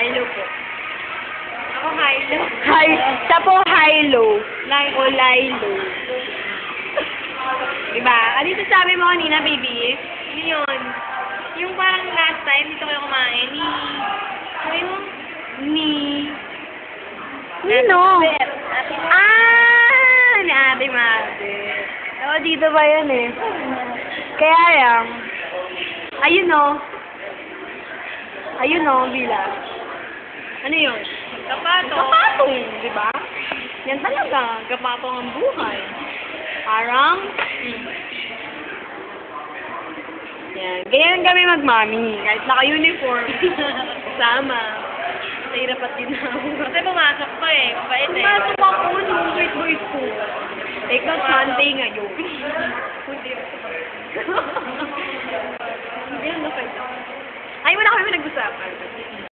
Hello po. Ako high-low. Siya po high-low. O lie-low. Diba? Ano yung sabi mo kanina, baby? Ano yun? Yung parang last time, dito kayo kumain, Sino? Ni Ate Mate. Oo, dito ba yan eh? Kaya lang. Ayun o. Ayun o, bila. Ano yun? Kapato. Kapatong, di ba? Yan talaga. Kapatong ang buhay. Parang, yan. Ganyan kami mag-mami. Kahit naka-uniform. Kasama. Sa hirap at ginawa. Kasi pumasok pa eh. Mabait eh. Pumasok ako nung grade boys ko. Ikaw, Sunday ngayon. Hindi. Hindi, ano kayo? Ay, wala kami nag-usapan.